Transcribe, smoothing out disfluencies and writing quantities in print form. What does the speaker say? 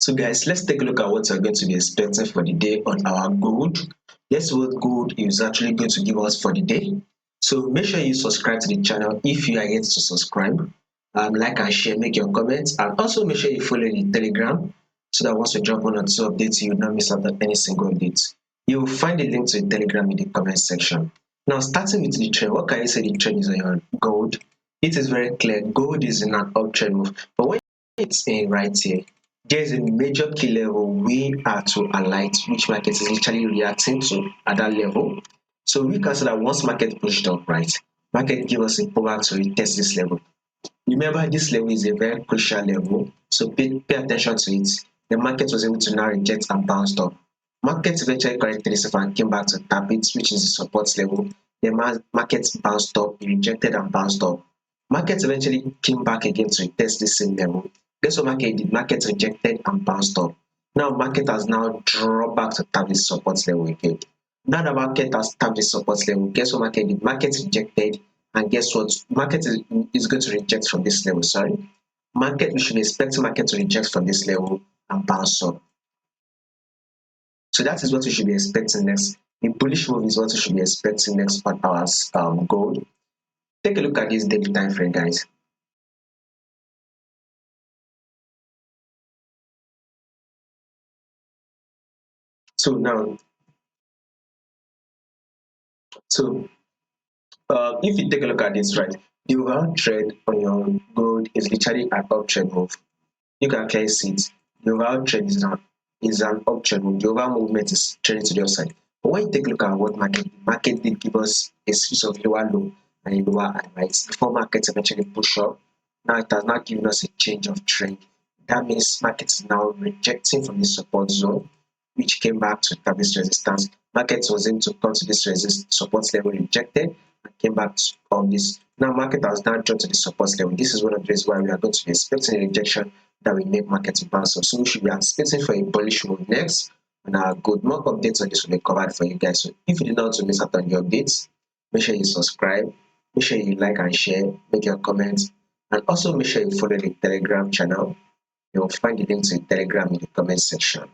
So guys, let's take a look at what we're going to be expecting for the day on our gold. Guess what gold is actually going to give us for the day. So make sure you subscribe to the channel if you are yet to subscribe. Like and share, make your comments, and also make sure you follow the Telegram so that once we drop one or two updates, you will not miss out on any single update. You will find the link to the Telegram in the comment section. Now, starting with the trend, what can you say the trend is on your gold? It is very clear. Gold is in an uptrend move, but when it's in right here, there is a major key level we are to alight, which market is literally reacting to at that level. So we can say that once market pushed up, right, market give us a pullback to retest this level. Remember, this level is a very crucial level, so pay attention to it. The market was able to now reject and bounce up. Market eventually corrected itself and came back to tap it, which is the support level. The market bounced up, rejected and bounced up. Market eventually came back again to test the same level. Guess what market did? Market rejected and bounced up. Now market has now dropped back to tap this support level again. Now the market has tapped the support level. Guess what market did? Market rejected, and guess what? Market is going to reject from this level. Sorry, market, we should be expecting market to reject from this level and bounce up. So that is what we should be expecting next. A bullish move is what we should be expecting next on our gold. Take a look at this daily time frame, guys. So now, if you take a look at this, right, the overall trend on your gold is literally an uptrend move. You can clearly see it. The overall trend is an uptrend move. The overall movement is trending to the upside. But when you take a look at what market did give us a series of lower low and a lower high, right? Before market eventually push up, now it has not given us a change of trend. That means market is now rejecting from the support zone, which came back to tap this resistance. Market was able to come to this support level, rejected, and came back on this. Now market has now dropped to the support level. This is one of the reasons why we are going to be expecting a rejection that will make market to bounce up. So we should be anticipating for a bullish move next. And our good more updates on this will be covered for you guys. So if you did not want to miss out on the updates, make sure you subscribe, make sure you like and share, make your comments, and also make sure you follow the Telegram channel. You will find the link to the Telegram in the comment section.